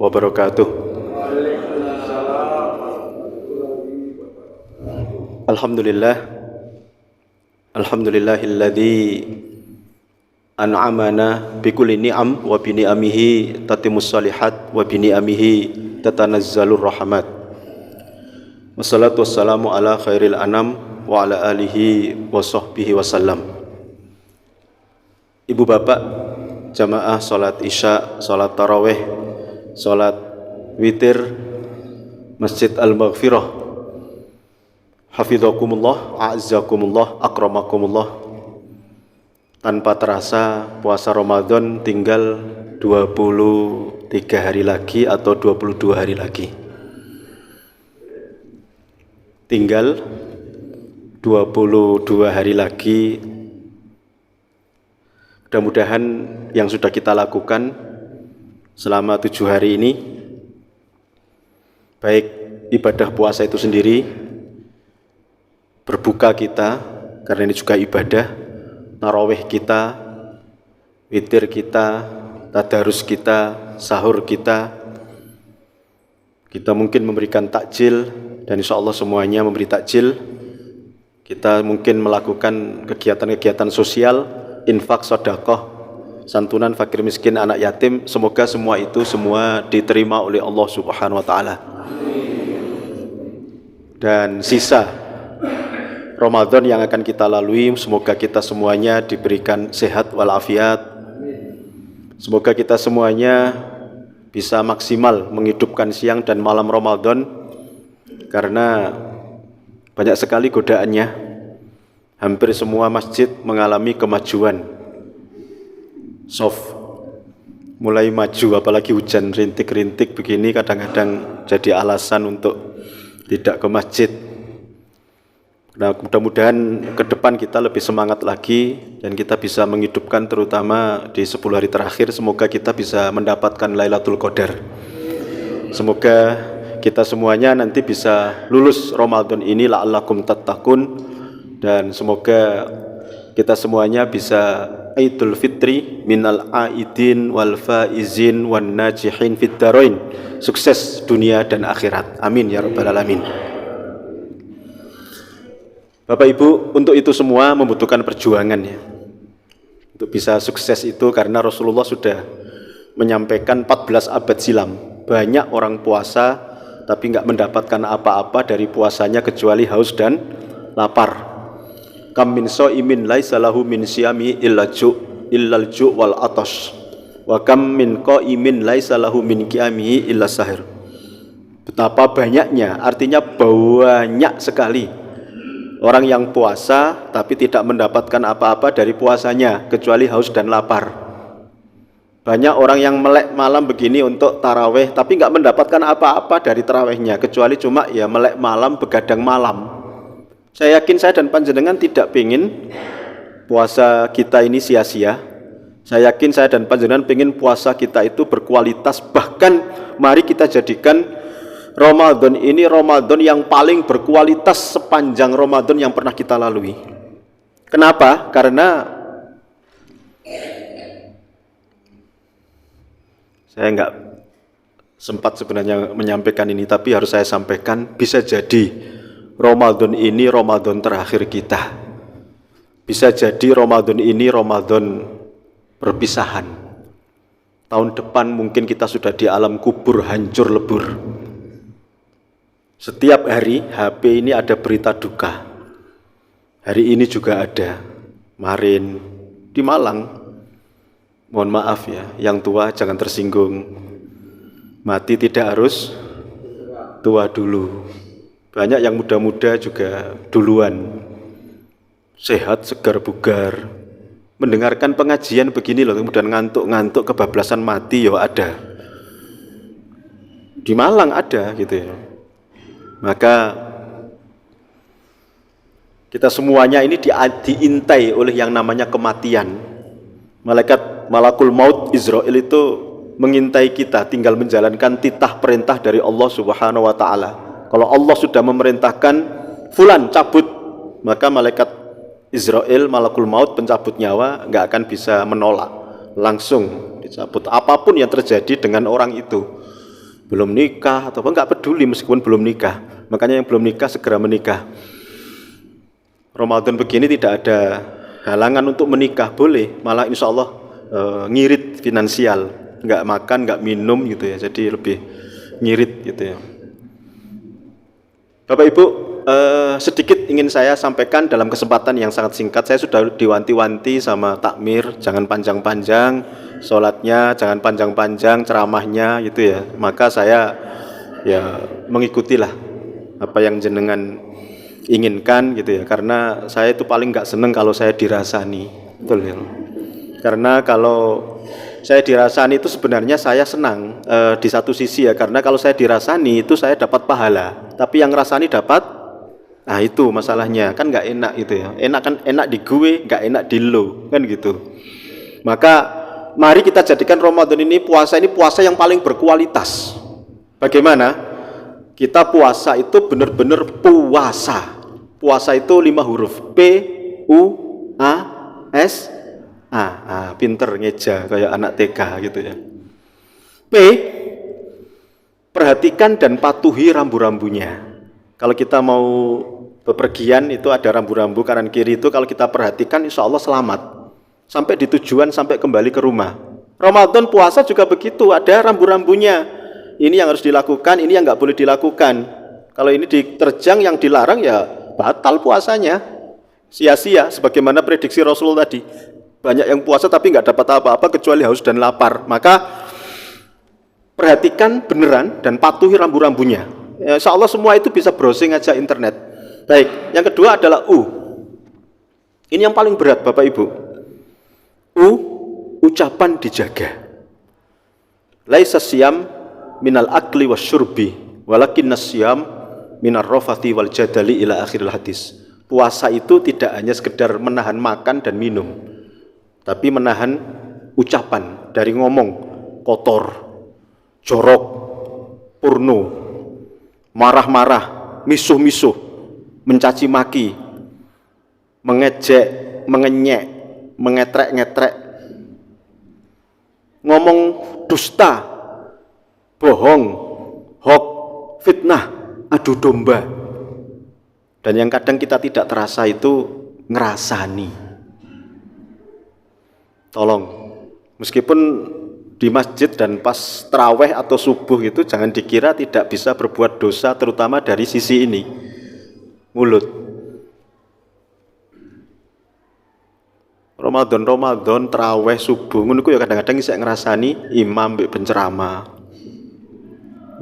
wabarakatuh. Alhamdulillahilladzi an'amana bikulli ni'am wa bi ni'amihi tatimmus shalihat wa bi ni'amihi tatanazzalur rahmat. Wassalatu wassalamu ala khairil anam wa ala alihi wa sahbihi wasallam. Ibu bapak jamaah salat isya, salat tarawih, salat witir Masjid Al-Maghfirah, hafidhakumullah, a'azzakumullah, akramakumullah. Tanpa terasa puasa Ramadan tinggal 23 hari lagi atau 22 hari lagi. Tinggal 22 hari lagi. Mudah-mudahan yang sudah kita lakukan selama 7 hari ini, baik ibadah puasa itu sendiri, berbuka kita, karena ini juga ibadah, tarawih kita, witir kita, tadarus kita, sahur kita mungkin memberikan takjil, dan insya Allah semuanya memberi takjil. Kita mungkin melakukan kegiatan-kegiatan sosial, infak, sedekah, santunan fakir miskin, anak yatim. Semoga semua itu diterima oleh Allah Subhanahu wa taala. Dan sisa Ramadan yang akan kita lalui, semoga kita semuanya diberikan sehat walafiat. Semoga kita semuanya bisa maksimal menghidupkan siang dan malam Ramadan, karena banyak sekali godaannya. Hampir semua masjid mengalami kemajuan, soft, mulai maju, apalagi hujan rintik-rintik begini kadang-kadang jadi alasan untuk tidak ke masjid. Nah, mudah-mudahan ke depan kita lebih semangat lagi dan kita bisa menghidupkan, terutama di 10 hari terakhir, semoga kita bisa mendapatkan Lailatul Qadar. Semoga kita semuanya nanti bisa lulus Ramadan ini la'allakum tattaqun. Dan semoga kita semuanya bisa Idul Fitri minal aidin wal faizin wan najihin fid darain. Sukses dunia dan akhirat. Amin ya rabbal alamin. Bapak Ibu, untuk itu semua membutuhkan perjuangan ya. Untuk bisa sukses itu, karena Rasulullah sudah menyampaikan 14 abad silam, banyak orang puasa tapi enggak mendapatkan apa-apa dari puasanya kecuali haus dan lapar. Kam min shaimin laisa lahu min siyami illal ju' wal atash, wa kam min qaimin laisa lahu min qiyamihi illa sahir. Betapa banyaknya, artinya banyak sekali orang yang puasa tapi tidak mendapatkan apa-apa dari puasanya kecuali haus dan lapar. Banyak orang yang melek malam begini untuk tarawih tapi enggak mendapatkan apa-apa dari tarawihnya kecuali cuma ya melek malam, begadang malam. Saya yakin saya dan panjenengan tidak ingin puasa kita ini sia-sia. Saya yakin saya dan panjenengan ingin puasa kita itu berkualitas. Bahkan mari kita jadikan Ramadan ini Ramadan yang paling berkualitas sepanjang Ramadan yang pernah kita lalui. Kenapa? Karena saya enggak sempat sebenarnya menyampaikan ini, tapi harus saya sampaikan. Bisa jadi Ramadan ini Ramadan terakhir kita. Bisa jadi Ramadan ini Ramadan perpisahan. Tahun depan mungkin kita sudah di alam kubur, hancur lebur. Setiap hari HP ini ada berita duka. Hari ini juga ada. Kemarin di Malang, mohon maaf ya, yang tua jangan tersinggung. Mati tidak harus tua dulu. Banyak yang muda-muda juga duluan, sehat, segar, bugar, mendengarkan pengajian begini loh, kemudian ngantuk-ngantuk kebablasan mati ya ada. Di Malang ada gitu ya. Maka kita semuanya ini diintai oleh yang namanya kematian. Malakul maut Israel itu mengintai kita, tinggal menjalankan titah perintah dari Allah Subhanahu wa taala. Kalau Allah sudah memerintahkan fulan cabut, maka malaikat Israel, malakul maut, pencabut nyawa, nggak akan bisa menolak, langsung dicabut apapun yang terjadi dengan orang itu. belum nikah atau nggak peduli meskipun belum nikah. Makanya yang belum nikah segera menikah. Ramadan begini tidak ada halangan untuk menikah, boleh. Malah insya Allah ngirit finansial, nggak makan, nggak minum gitu ya. Jadi lebih ngirit gitu ya. Bapak Ibu, sedikit ingin saya sampaikan dalam kesempatan yang sangat singkat. Saya sudah diwanti-wanti sama takmir, jangan panjang-panjang sholatnya, jangan panjang-panjang ceramahnya gitu ya. Maka saya ya mengikutilah apa yang jenengan inginkan gitu ya. Karena saya itu paling nggak seneng kalau saya dirasani, betul ya. Karena kalau saya dirasani itu sebenarnya saya senang di satu sisi ya, karena kalau saya dirasani itu saya dapat pahala, tapi yang rasani dapat, nah itu masalahnya kan nggak enak gitu ya. Enak kan enak di gue, nggak enak di lo kan gitu. Maka mari kita jadikan Ramadan ini puasa yang paling berkualitas. Bagaimana? Kita puasa itu benar-benar puasa. Puasa itu 5 huruf, P U A S pinter ngeja kayak anak TK gitu ya. P, perhatikan dan patuhi rambu-rambunya. Kalau kita mau bepergian itu ada rambu-rambu kanan kiri, itu kalau kita perhatikan insya Allah selamat sampai di tujuan, sampai kembali ke rumah. Ramadan puasa juga begitu, ada rambu-rambunya. Ini yang harus dilakukan, ini yang nggak boleh dilakukan. Kalau ini diterjang yang dilarang ya batal puasanya, sia-sia. Sebagaimana prediksi Rasul tadi, banyak yang puasa tapi nggak dapat apa-apa kecuali haus dan lapar. Maka perhatikan beneran dan patuhi rambu-rambunya. Insya Allah semua itu bisa browsing aja internet. Baik, yang kedua adalah U. Ini yang paling berat Bapak Ibu. U, ucapan dijaga. Laisa siyam minal akli wasyurbi, walakinna siyam minar rafati wal jadali ila akhiril hadis. Puasa itu tidak hanya sekedar menahan makan dan minum, tapi menahan ucapan dari ngomong kotor, jorok, porno, marah-marah, misuh-misuh, mencaci maki, mengejek, mengenyek, mengetrek-ngetrek, ngomong dusta, bohong, hoax, fitnah, adu domba. Dan yang kadang kita tidak terasa itu ngerasani. Tolong, meskipun di masjid dan pas terawih atau subuh itu jangan dikira tidak bisa berbuat dosa, terutama dari sisi ini, mulut. Ramadan terawih subuh ngono ya kadang-kadang isek ngrasani imam mbek penceramah.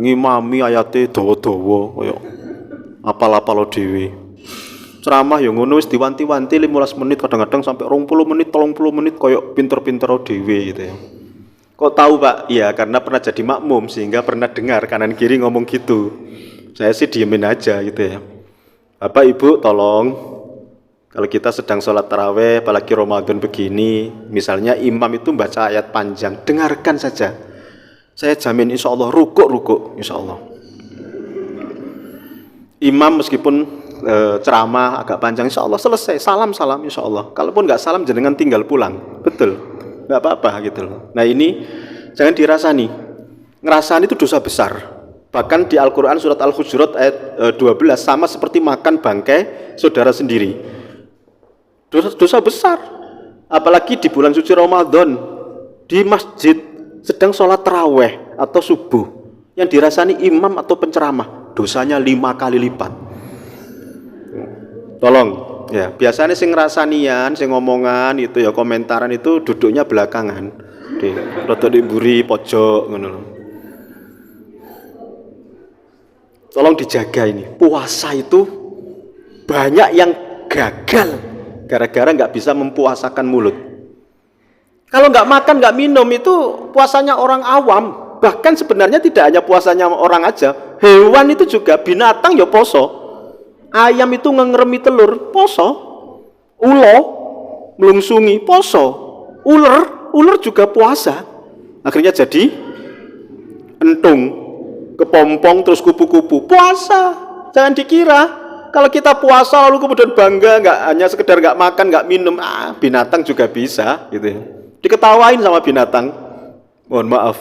Ngimami ayate dawa-dawa kaya apal-apal dhewe. Ceramah ya ngono wis diwanti-wanti 15 menit, kadang-kadang sampai 20 menit, 30 menit koyok pinter-pinter dhewe gitu ya. Kok tahu Pak? Iya, karena pernah jadi makmum sehingga pernah dengar kanan kiri ngomong gitu. Saya sih diemin aja gitu ya. Bapak Ibu tolong, kalau kita sedang sholat taraweh, apalagi Ramadan begini, misalnya imam itu baca ayat panjang, dengarkan saja. Saya jamin insya Allah rukuk insya Allah. Imam meskipun ceramah agak panjang, insya Allah selesai, salam insya Allah. Kalaupun nggak salam jenengan tinggal pulang, betul, nggak apa-apa gitu loh. Nah ini jangan dirasani, ngerasani itu dosa besar. Bahkan di Al-Quran surat Al-Hujurat ayat 12 sama seperti makan bangkai saudara sendiri. Dosa besar. Apalagi di bulan suci Ramadan di masjid sedang sholat taraweh atau subuh, yang dirasani imam atau penceramah, dosanya 5 kali lipat. Tolong ya, biasanya sing ngrasanian, sing ngomongan itu ya komentaran itu duduknya belakangan, di rada di mburi pojok ngono. Tolong dijaga ini. Puasa itu banyak yang gagal gara-gara nggak bisa mempuasakan mulut. Kalau nggak makan, nggak minum itu puasanya orang awam. Bahkan sebenarnya tidak hanya puasanya orang aja, hewan itu juga, binatang ya poso. Ayam itu ngeremi telur, poso. Ulo melungsungi, poso. Ular juga puasa. Akhirnya jadi entung, kepompong, terus kupu-kupu. Puasa. Jangan dikira kalau kita puasa lalu kemudian bangga, nggak hanya sekedar nggak makan, nggak minum. Binatang juga bisa, gitu ya. Diketawain sama binatang. Mohon maaf.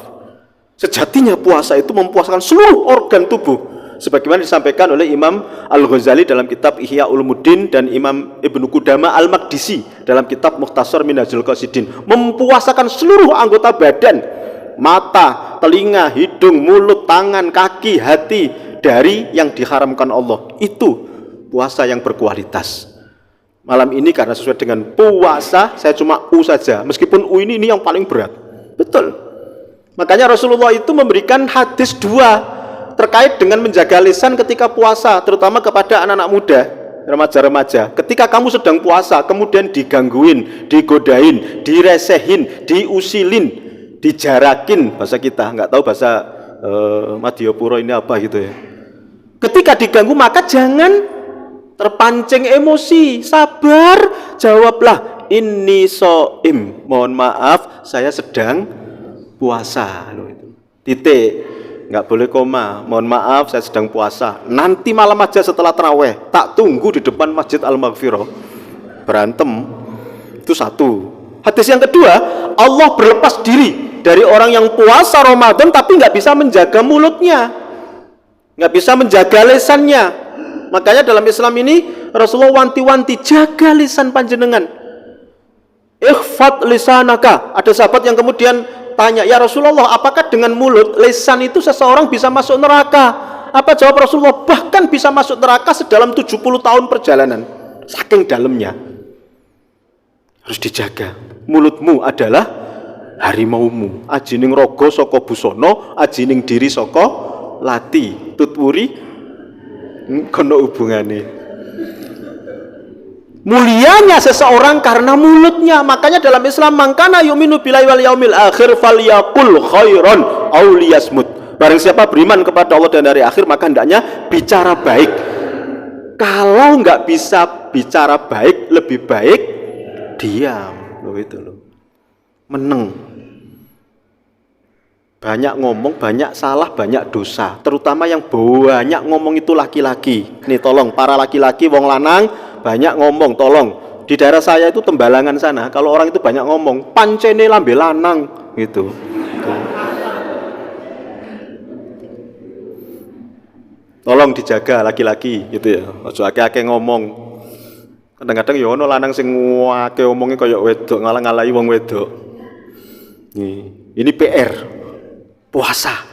Sejatinya puasa itu mempuasakan seluruh organ tubuh, sebagaimana disampaikan oleh Imam Al-Ghazali dalam kitab Ihya Ulumuddin dan Imam Ibnu Qudamah Al-Maqdisi dalam kitab Mukhtasar Minhajul Qasidin. Mempuasakan seluruh anggota badan, mata, telinga, hidung, mulut, tangan, kaki, hati dari yang diharamkan Allah. Itu puasa yang berkualitas. Malam ini karena sesuai dengan puasa, saya cuma U saja, meskipun U ini yang paling berat. Betul. Makanya Rasulullah itu memberikan hadis 2 terkait dengan menjaga lisan ketika puasa, terutama kepada anak-anak muda, remaja-remaja. Ketika kamu sedang puasa, kemudian digangguin, digodain, diresehin, diusilin, dijarakin, bahasa kita, nggak tahu bahasa Madiopuro ini apa gitu ya. Ketika diganggu maka jangan terpancing emosi, sabar, jawablah inni shaim, mohon maaf saya sedang puasa loh itu. Titik, nggak boleh koma. Mohon maaf saya sedang puasa. Nanti malam aja setelah taraweh, tak tunggu di depan Masjid Al-Maghfirah. Berantem. Itu satu. Hadis yang kedua, Allah berlepas diri dari orang yang puasa Ramadan tapi nggak bisa menjaga mulutnya, nggak bisa menjaga lisannya. Makanya dalam Islam ini Rasulullah wanti-wanti, jaga lisan panjenengan. Ikhfat lisanaka. Ada sahabat yang kemudian tanya, ya Rasulullah, apakah dengan mulut, lisan itu seseorang bisa masuk neraka? Apa jawab Rasulullah? Bahkan bisa masuk neraka sedalam 70 tahun perjalanan. Saking dalamnya. Harus dijaga. Mulutmu adalah harimaumu. Ajining rogo soko busono, ajining diri soko lati. Tutwuri kono hubungane. Mulianya seseorang karena mulutnya. Makanya dalam Islam, mangkana yu'minu billahi wal yaumil akhir falyaqul khairan aw liyasmut. Barang siapa beriman kepada Allah dan hari akhir, maka hendaknya bicara baik. Kalau nggak bisa bicara baik, lebih baik diam. Loh itu loh. Meneng. Banyak ngomong, banyak salah, banyak dosa. Terutama yang banyak ngomong itu laki-laki. Nih tolong para laki-laki, wong lanang banyak ngomong, tolong. Di daerah saya itu Tembalangan sana, kalau orang itu banyak ngomong, pancene lambe lanang gitu. Tolong dijaga laki-laki gitu ya. Ojo akeh-akeh ngomong. Kadang-kadang ya ono lanang sing akeh omongnya kaya wedok, ngalah-ngalahi wong wedok. Ini PR. Puasa,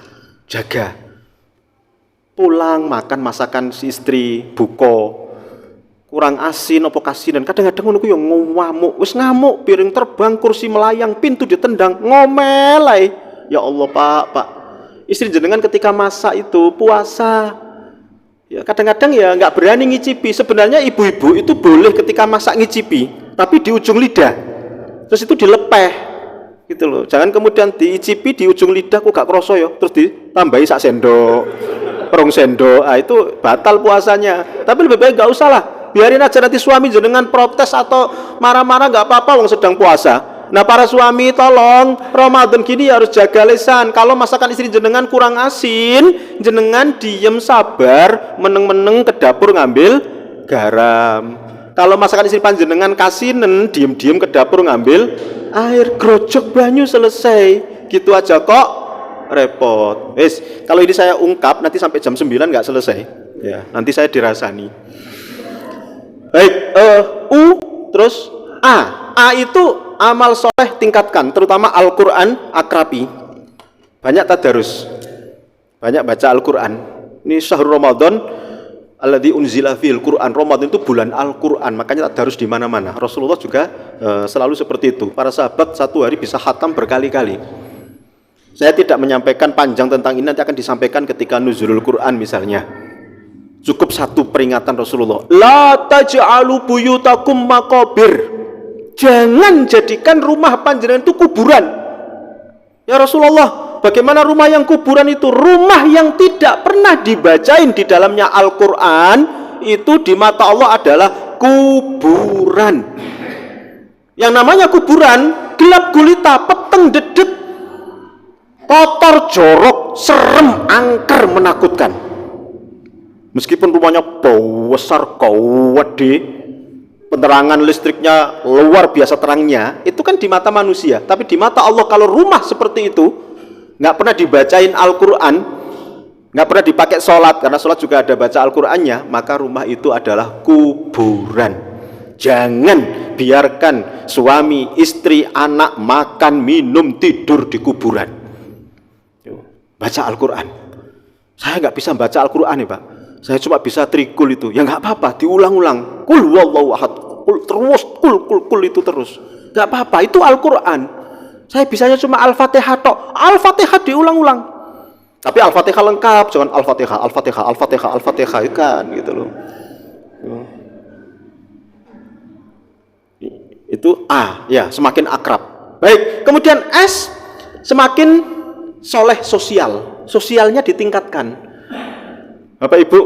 jaga. Pulang makan masakan si istri, buko. Kurang asin apa kasinan, kadang-kadang ngono ku yo ngamuk, wis ngamuk, piring terbang, kursi melayang, pintu ditendang, ngomel ae. Ya Allah, Pak. Istri jenengan ketika masak itu puasa. Ya kadang-kadang ya nggak berani ngicipi. Sebenarnya ibu-ibu itu boleh ketika masak ngicipi, tapi di ujung lidah. Terus itu dilepeh. Gitu loh. Jangan kemudian diicipi di ujung lidah kok gak kroso ya, terus ditambahi sak sendok, rong sendok. Itu batal puasanya. Tapi lebih baik nggak usah lah. Biarin aja, nanti suami jenengan protes atau marah-marah nggak apa-apa, wong sedang puasa. Nah para suami tolong, Ramadan gini harus jaga lisan. Kalau masakan istri jenengan kurang asin, jenengan diem sabar, meneng-meneng ke dapur ngambil garam. Kalau masakan istri panjenengan kasinen, diem-diem ke dapur ngambil air, grojok banyu, selesai. Gitu aja kok repot. Kalau ini saya ungkap nanti sampai jam 9 nggak selesai. Ya, nanti saya dirasani. Baik, terus A itu amal soleh tingkatkan, terutama Al-Quran akrabi. Banyak tadarus, banyak baca Al-Quran. Ini syahrul Ramadan alladzi unzila fil Quran. Ramadan itu bulan Al-Quran, makanya tadarus di mana-mana. Rasulullah juga selalu seperti itu. Para sahabat satu hari bisa khatam berkali-kali. Saya tidak menyampaikan panjang tentang ini, nanti akan disampaikan ketika nuzulul Quran misalnya. Cukup satu peringatan Rasulullah. La taj'alu buyutakum maqabir. Jangan jadikan rumah panjenengan itu kuburan. Ya Rasulullah, bagaimana rumah yang kuburan itu? Rumah yang tidak pernah dibacain di dalamnya Al-Quran, itu di mata Allah adalah kuburan. Yang namanya kuburan, gelap gulita, peteng dedet, kotor jorok, serem, angker, menakutkan. Meskipun rumahnya besar, gede, penerangan listriknya luar biasa terangnya, itu kan di mata manusia. Tapi di mata Allah kalau rumah seperti itu nggak pernah dibacain Al-Quran, nggak pernah dipakai sholat, karena sholat juga ada baca Al-Qurannya, maka rumah itu adalah kuburan. Jangan biarkan suami, istri, anak makan, minum, tidur di kuburan. Baca Al-Quran. Saya nggak bisa baca Al-Quran ya Pak, saya cuma bisa trikul itu. Ya nggak apa-apa, diulang-ulang. Kul wallahu ahad, kul terus, kul itu terus. Nggak apa-apa, itu Al-Quran. Saya bisanya cuma Al-Fatihah tok. Al-Fatihah diulang-ulang. Tapi Al-Fatihah lengkap, jangan Al-Fatihah, Al-Fatihah, Al-Fatihah, Al-Fatihah kan gitu loh. Itu A, ya, semakin akrab. Baik, kemudian S, semakin soleh sosial. Sosialnya ditingkatkan. Bapak Ibu,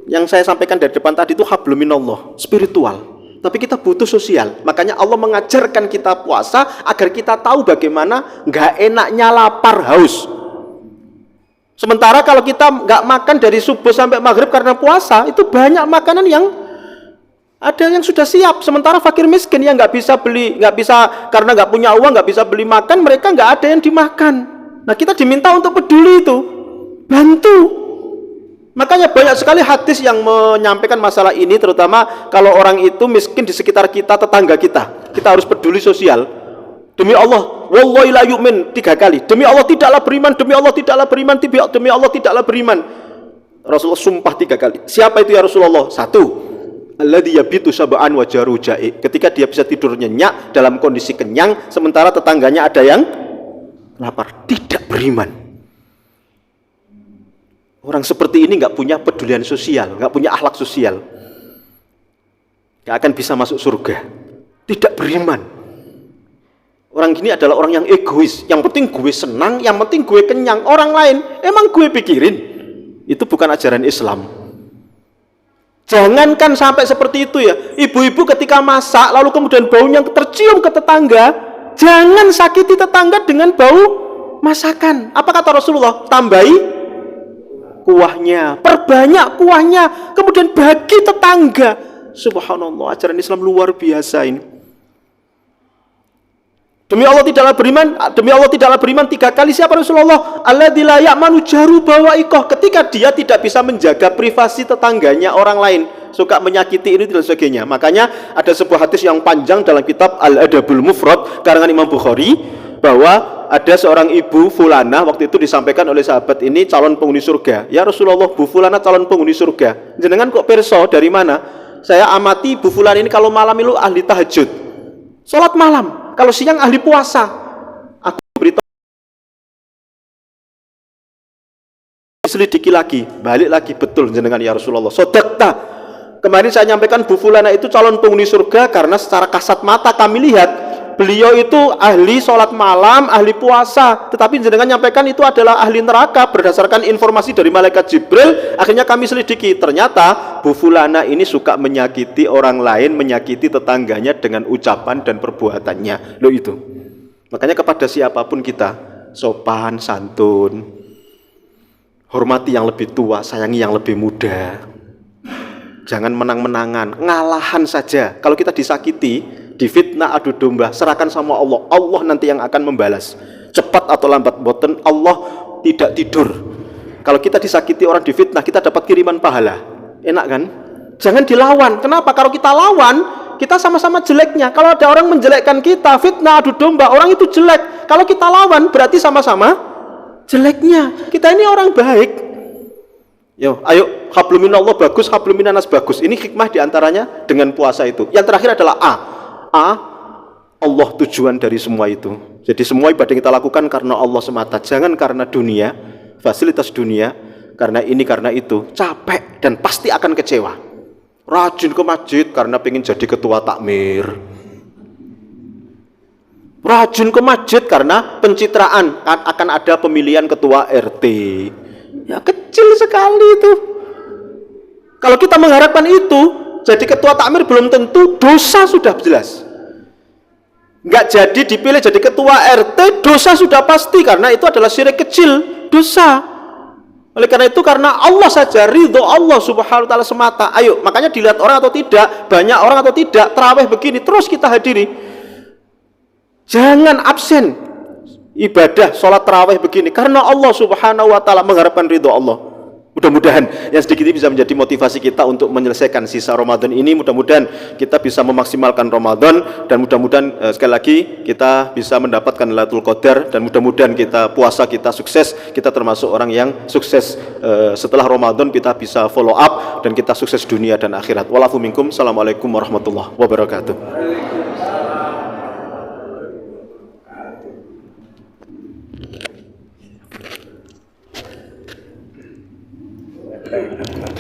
yang saya sampaikan dari depan tadi itu hablum minallah, spiritual. Tapi kita butuh sosial. Makanya Allah mengajarkan kita puasa agar kita tahu bagaimana nggak enaknya lapar, haus. Sementara kalau kita nggak makan dari subuh sampai maghrib karena puasa, itu banyak makanan yang ada yang sudah siap. Sementara fakir miskin yang nggak bisa beli, nggak bisa karena nggak punya uang, nggak bisa beli makan, mereka nggak ada yang dimakan. Nah, kita diminta untuk peduli itu, bantu. Makanya banyak sekali hadis yang menyampaikan masalah ini, terutama kalau orang itu miskin di sekitar kita, tetangga kita. Kita harus peduli sosial. Demi Allah, wallahi la yu'min 3 kali. Demi Allah tidaklah beriman, demi Allah tidaklah beriman, demi Allah tidaklah beriman. Rasulullah sumpah 3 kali. Siapa itu ya Rasulullah? 1. Alladzi yabitu sab'an wa jaru ja'i. Ketika dia bisa tidur nyenyak dalam kondisi kenyang, sementara tetangganya ada yang lapar, tidak beriman. Orang seperti ini nggak punya pedulian sosial, nggak punya akhlak sosial, nggak akan bisa masuk surga. Tidak beriman. Orang gini adalah orang yang egois. Yang penting gue senang, yang penting gue kenyang. Orang lain emang gue pikirin. Itu bukan ajaran Islam. Jangankan sampai seperti itu ya. Ibu-ibu ketika masak lalu kemudian baunya tercium ke tetangga, jangan sakiti tetangga dengan bau masakan. Apa kata Rasulullah? Tambahi kuahnya, perbanyak kuahnya, kemudian bagi tetangga. Subhanallah, ajaran Islam luar biasa ini. Demi Allah tidaklah beriman, demi Allah tidaklah beriman 3 kali. Siapa Rasulullah? Alladzi la ya'manu jaru bawaikoh. Ketika dia tidak bisa menjaga privasi tetangganya orang lain, suka menyakiti ini dan sebagainya. Makanya ada sebuah hadis yang panjang dalam kitab Al-Adabul Mufrad karangan Imam Bukhari, bahwa ada seorang ibu Fulana, waktu itu disampaikan oleh sahabat ini calon penghuni surga. Ya Rasulullah, Bu Fulana calon penghuni surga. Jenengan kok perso dari mana? Saya amati Bu Fulana ini kalau malam itu ahli tahajud, sholat malam. Kalau siang ahli puasa. Aku beritahu, selidiki lagi, balik lagi, betul jenengan ya Rasulullah. Sodakta. Kemarin saya nyampaikan Bu Fulana itu calon penghuni surga karena secara kasat mata kami lihat beliau itu ahli sholat malam, ahli puasa. Tetapi jenengan nyampaikan itu adalah ahli neraka berdasarkan informasi dari malaikat Jibril. Akhirnya kami selidiki, ternyata Bu Fulana ini suka menyakiti orang lain, menyakiti tetangganya dengan ucapan dan perbuatannya. Loh itu. Makanya kepada siapapun kita sopan, santun, hormati yang lebih tua, sayangi yang lebih muda. Jangan menang-menangan, ngalahan saja. Kalau kita disakiti, difitnah, adu domba, serahkan sama Allah. Allah nanti yang akan membalas. Cepat atau lambat boten, Allah tidak tidur. Kalau kita disakiti orang, difitnah, kita dapat kiriman pahala. Enak kan? Jangan dilawan. Kenapa? Kalau kita lawan, kita sama-sama jeleknya. Kalau ada orang menjelekkan kita, fitnah, adu domba, orang itu jelek. Kalau kita lawan, berarti sama-sama jeleknya. Kita ini orang baik. Yo, ayo, hablum minallah bagus, hablum minanas bagus. Ini hikmah diantaranya dengan puasa itu. Yang terakhir adalah A, Allah tujuan dari semua itu. Jadi semua ibadah yang kita lakukan karena Allah semata. Jangan karena dunia, fasilitas dunia, karena ini, karena itu. Capek dan pasti akan kecewa. Rajin ke masjid karena pengen jadi ketua takmir. Rajin ke masjid karena pencitraan, akan ada pemilihan ketua RT. Ya kecil sekali itu. Kalau kita mengharapkan itu, jadi ketua takmir belum tentu, dosa sudah jelas. Nggak jadi dipilih jadi ketua RT, dosa sudah pasti, karena itu adalah syirik kecil, dosa. Oleh karena itu, karena Allah saja, ridho Allah subhanahu wa ta'ala semata. Ayo, makanya dilihat orang atau tidak, banyak orang atau tidak, tarawih begini, terus kita hadiri. Jangan absen. ibadah sholat tarawih begini karena Allah Subhanahu wa taala, mengharapkan ridho Allah. Mudah-mudahan yang sedikit ini bisa menjadi motivasi kita untuk menyelesaikan sisa Ramadan ini. Mudah-mudahan kita bisa memaksimalkan Ramadan, dan mudah-mudahan sekali lagi kita bisa mendapatkan Lailatul Qadar, dan mudah-mudahan kita puasa kita sukses, kita termasuk orang yang sukses setelah Ramadan, kita bisa follow up dan kita sukses dunia dan akhirat. Walafu minkum. Assalamualaikum warahmatullahi wabarakatuh. Thank you.